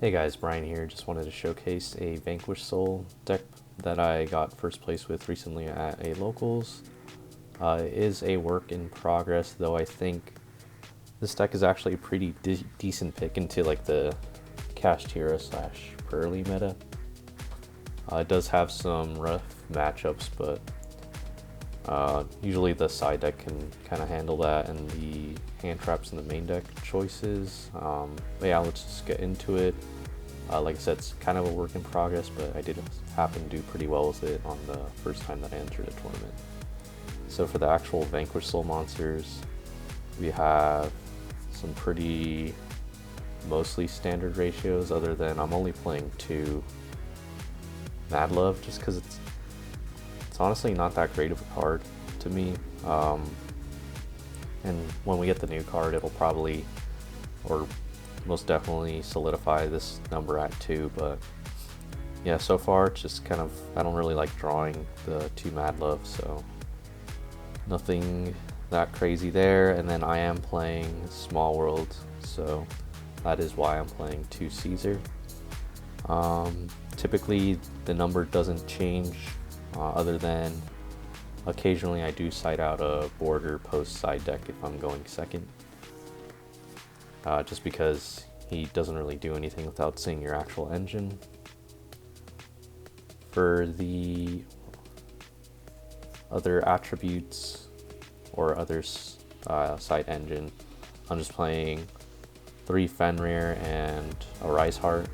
Hey guys, Brian here. Just wanted to showcase a Vanquish Soul deck that I got first place with recently at a locals. It is a work in progress, though I think this deck is actually a pretty decent pick into like the Kashtira / Pearly meta. It does have some rough matchups, but usually the side deck can kind of handle that, and the hand traps in the main deck choices. But yeah, let's just get into it. Like I said, it's kind of a work in progress, but I did happen to do pretty well with it on the first time that I entered a tournament. So for the actual Vanquish Soul monsters, we have some pretty mostly standard ratios, other than I'm only playing 2 Mad Love just because it's honestly not that great of a card to me. And when we get the new card, it'll probably, or most definitely, solidify this number at 2. But yeah, so far it's just kind of, I don't really like drawing the 2 Mad Love, so nothing that crazy there. And then I am playing Small World, so that is why I'm playing 2 Caesar. Typically the number doesn't change, other than occasionally I do side out a border post side deck if I'm going second. Just because he doesn't really do anything without seeing your actual engine. For the other attributes or other side engine, I'm just playing 3 Fenrir and a Rise Heart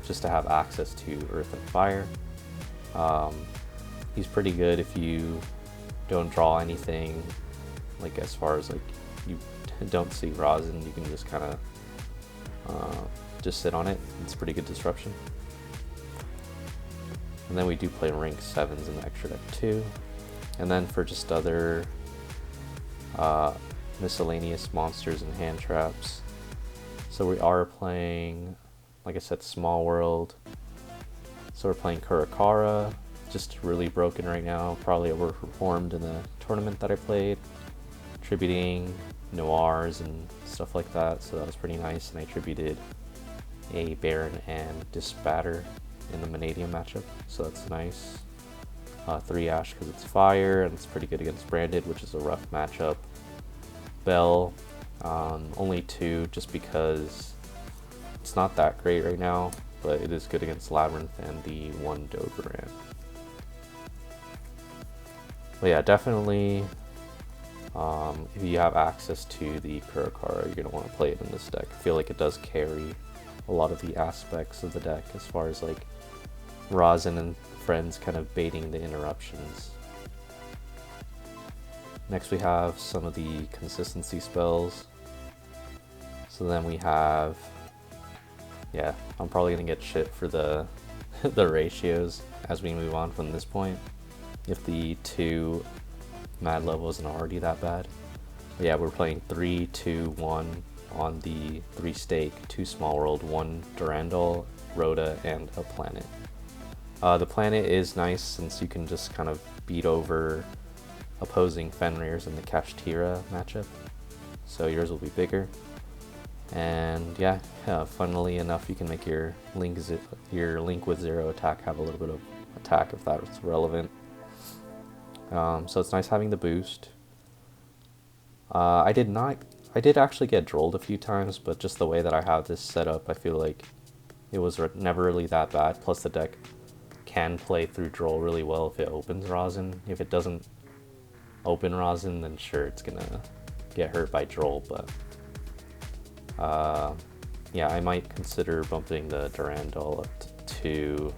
just to have access to Earth and Fire. He's pretty good if you don't draw anything, like as far as like you don't see Razen, you can just kind of just sit on it. It's pretty good disruption. And then we do play rank 7s in the extra deck too. And then for just other miscellaneous monsters and hand traps, so we are playing, like I said, Small World. So we're playing Kurikara, just really broken right now, probably overperformed in the tournament that I played, attributing Noirs and stuff like that, so that was pretty nice. And I attributed a Baron and Disbatter in the Vanadium matchup, so that's nice. 3 Ash because it's fire, and it's pretty good against Branded, which is a rough matchup. Bell, only 2 just because it's not that great right now, but it is good against Labyrinth and the 1 Dogoran. But yeah, definitely, if you have access to the Kurikara, you're going to want to play it in this deck. I feel like it does carry a lot of the aspects of the deck as far as like Razen and friends kind of baiting the interruptions. Next we have some of the consistency spells. So then we have, yeah, I'm probably going to get shit for the the ratios as we move on from this point, if the 2 Mad Love wasn't already that bad. But yeah, we're playing 3, 2, 1 on the 3 stake, 2 Small World, 1 Durandal, Rhoda, and a planet. The planet is nice since you can just kind of beat over opposing Fenrirs in the Kashtira matchup, so yours will be bigger. And yeah, funnily enough, you can make your link with 0 attack have a little bit of attack if that's relevant. So it's nice having the boost. I did actually get drolled a few times, but just the way that I have this set up, I feel like it was never really that bad. Plus the deck can play through droll really well if it opens Razen. If it doesn't open Razen, then sure, it's gonna get hurt by droll, but yeah, I might consider bumping the Durandal up to 2.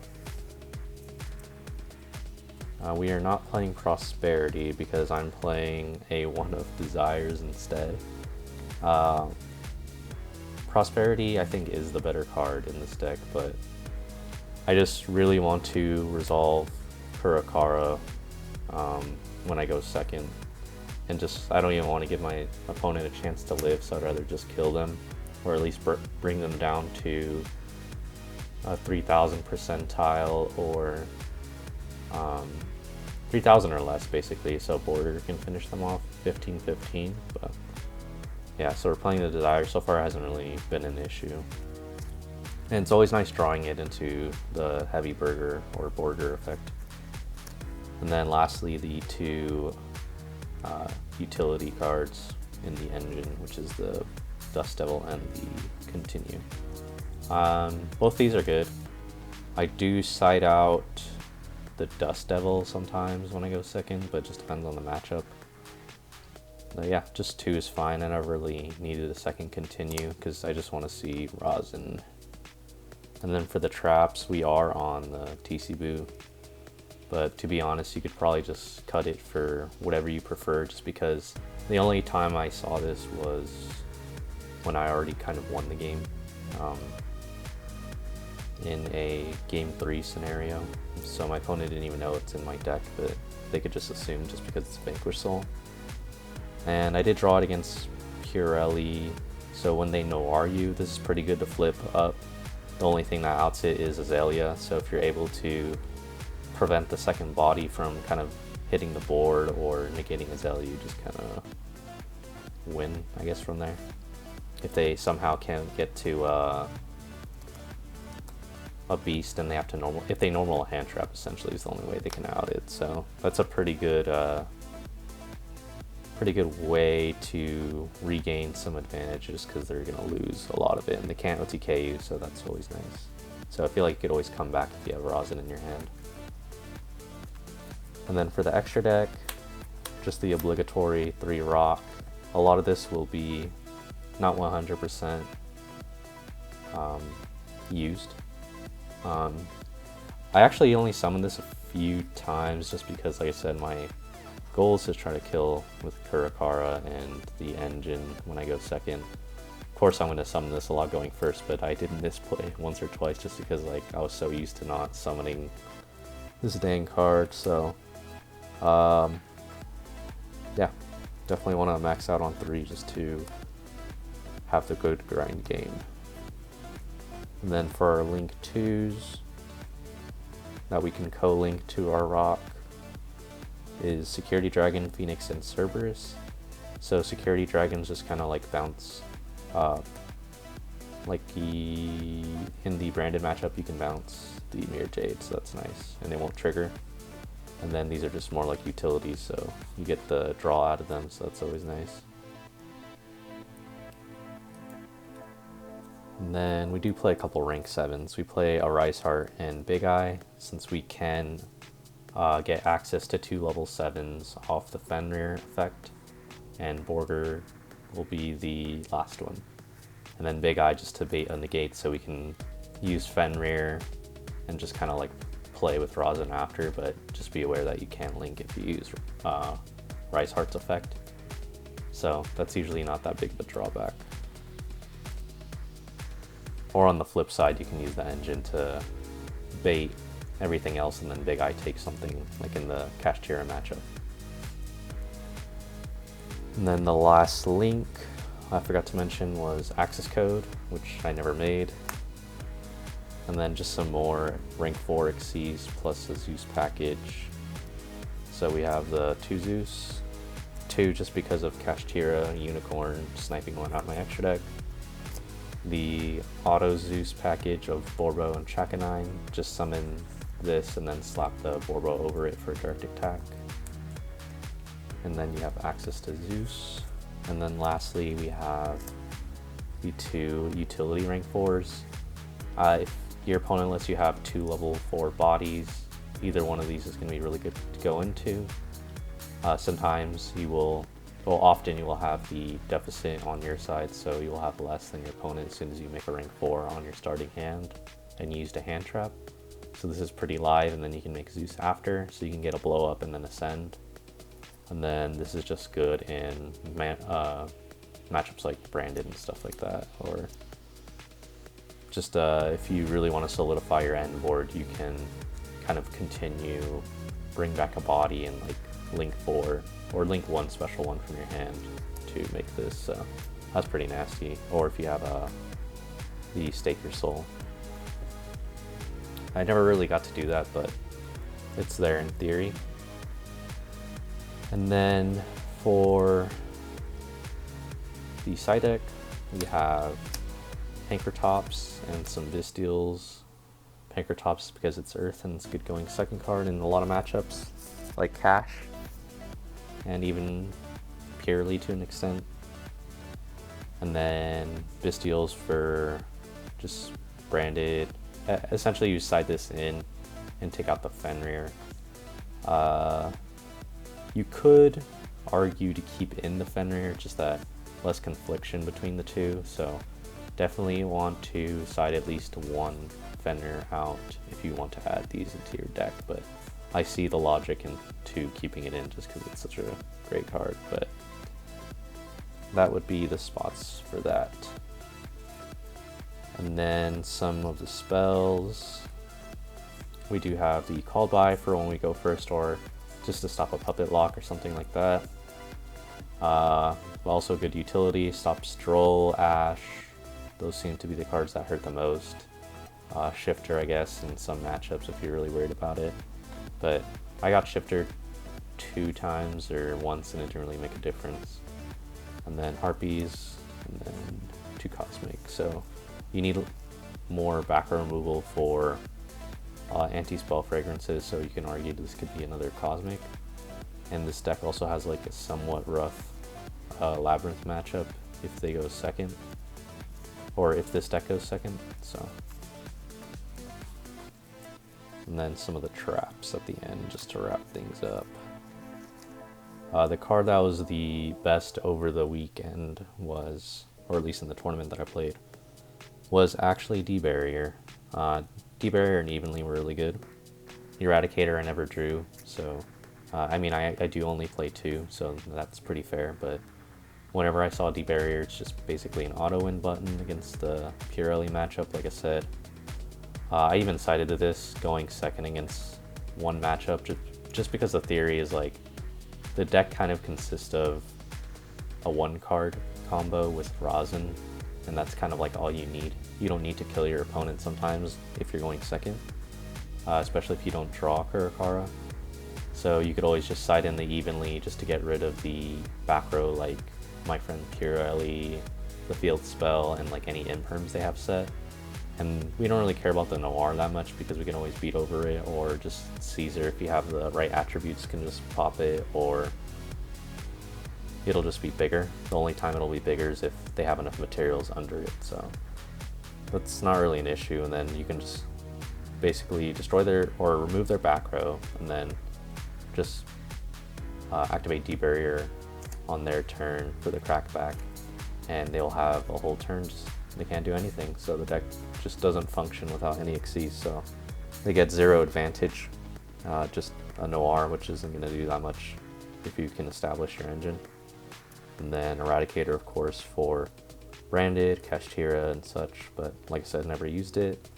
We are not playing Prosperity because I'm playing a One of Desires instead. Prosperity I think is the better card in this deck, but I just really want to resolve Kurikara when I go second, and just I don't even want to give my opponent a chance to live, so I'd rather just kill them, or at least bring them down to a 3000 percentile, or 3000 or less basically, so border can finish them off 15-15. But yeah, so we're playing the Desire. So far it hasn't really been an issue. And it's always nice drawing it into the heavy burger or border effect. And then lastly, the two utility cards in the engine, which is the Dust Devil and the Continue. Both these are good. I do side out the Dust Devil sometimes when I go second, but it just depends on the matchup. But yeah, just 2 is fine. I never really needed a second Continue because I just want to see Razen. And then for the traps, we are on the TC Boo. But to be honest, you could probably just cut it for whatever you prefer, just because the only time I saw this was when I already kind of won the game in a game 3 scenario. So my opponent didn't even know it's in my deck, but they could just assume just because it's Vanquish Soul. And I did draw it against Purelli, so when they Noir you, this is pretty good to flip up. The only thing that outs it is Azalea, so if you're able to prevent the second body from kind of hitting the board or negating Azalea, you just kind of win, I guess, from there. If they somehow can't get to a beast and they have to normal, if they normal a hand trap, essentially is the only way they can out it. So that's a pretty good way to regain some advantages, because they're gonna lose a lot of it and they can't OTK you, so that's always nice. So I feel like you could always come back if you have Razen in your hand. And then for the extra deck, just the obligatory 3 rock. A lot of this will be not 100% used. I actually only summoned this a few times just because, like I said, my goal is to try to kill with Kurikara and the engine when I go second. Of course I'm going to summon this a lot going first, but I did misplay once or twice just because like I was so used to not summoning this dang card. So yeah, definitely want to max out on 3 just to have the good grind game. And then for our link 2s that we can co-link to our rock is Security Dragon, Phoenix, and Cerberus. So Security Dragons just kind of like bounce, like in the branded matchup you can bounce the Mirror Jade, so that's nice, and they won't trigger. And then these are just more like utilities, so you get the draw out of them, so that's always nice. And then we do play a couple rank 7s. We play a Rise Heart and Big Eye, since we can get access to 2 level 7s off the Fenrir effect, and Border will be the last one. And then Big Eye just to bait a negate, so we can use Fenrir and just kind of like play with Razen after, but just be aware that you can't link if you use Rise Heart's effect. So that's usually not that big of a drawback. Or on the flip side, you can use the engine to bait everything else, and then Big Eye takes something like in the Kashtira matchup. And then the last link I forgot to mention was Access Code, which I never made. And then just some more rank 4 Xyz plus a Zeus package. So we have the 2 Zeus, 2 just because of Kashtira, Unicorn, sniping one out of my extra deck. The Auto Zeus package of Borbo and Chakanine, just summon this and then slap the Borbo over it for direct attack. And then you have access to Zeus. And then lastly we have the 2 utility rank 4s. If your opponent lets you have 2 level 4 bodies, either one of these is going to be really good to go into. Sometimes you will, well, often you will have the deficit on your side, so you will have less than your opponent as soon as you make a rank 4 on your starting hand and used a hand trap. So this is pretty live, and then you can make Zeus after, so you can get a blow up and then ascend. And then this is just good in matchups like Branded and stuff like that, or just if you really want to solidify your end board, you can kind of continue, bring back a body and like link 4 or link 1 special one from your hand to make this. That's pretty nasty. Or if you have the Stake Your Soul. I never really got to do that, but it's there in theory. And then for the side deck, we have Pankratops and some Visteals. Pankratops because it's Earth and it's good going second card in a lot of matchups, like Cash, and even Purely to an extent. And then Visteals for just branded. Essentially, you side this in and take out the Fenrir. You could argue to keep in the Fenrir, just that less confliction between the two. So definitely want to side at least one Fenrir out if you want to add these into your deck. But I see the logic into keeping it in just because it's such a great card. But that would be the spots for that. And then some of the spells. We do have the Called By for when we go first, or just to stop a puppet lock or something like that. Also good utility, stop Stroll, Ash. Those seem to be the cards that hurt the most. Shifter, I guess, in some matchups if you're really worried about it. But I got Shifter 2 times or once and it didn't really make a difference. And then Harpies, and then 2 Cosmic. So you need more back row removal for anti-spell fragrances, so you can argue this could be another Cosmic. And this deck also has like a somewhat rough Labyrinth matchup if they go second, or if this deck goes second. So, and then some of the traps at the end just to wrap things up. The card that was the best over the weekend was, or at least in the tournament that I played, was actually D-Barrier. D-Barrier and Evenly were really good. Eradicator I never drew, so I mean I do only play 2, so that's pretty fair, but whenever I saw D-Barrier, it's just basically an auto-win button against the Purely matchup, like I said. I even sided to this going second against one matchup just because the theory is like the deck kind of consists of a 1-card combo with Razen, and that's kind of like all you need. You don't need to kill your opponent sometimes if you're going second, especially if you don't draw Kurikara. So you could always just side in the Evenly just to get rid of the back row, like my friend Purely, the field spell, and like any imperms they have set. And we don't really care about the Noir that much because we can always beat over it, or just Caesar, if you have the right attributes, can just pop it, or it'll just be bigger. The only time it'll be bigger is if they have enough materials under it, so that's not really an issue. And then you can just basically destroy their, or remove their back row, and then just activate D-Barrier on their turn for the crackback, and they'll have a whole turn, they can't do anything, so the deck just doesn't function without any Xyz, so they get 0 advantage, just a Noir, which isn't going to do that much if you can establish your engine. And then Eradicator, of course, for branded, Kashtira and such, but like I said, never used it.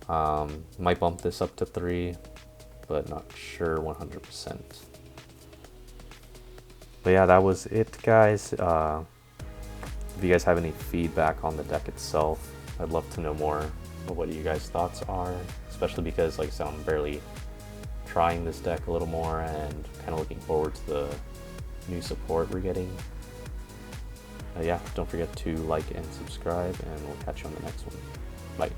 Might bump this up to 3, but not sure 100%. But yeah, that was it, guys. If you guys have any feedback on the deck itself, I'd love to know more of what you guys' thoughts are, especially because, like I said, I'm barely trying this deck a little more and kind of looking forward to the new support we're getting. Yeah, don't forget to like and subscribe, and we'll catch you on the next one. Bye.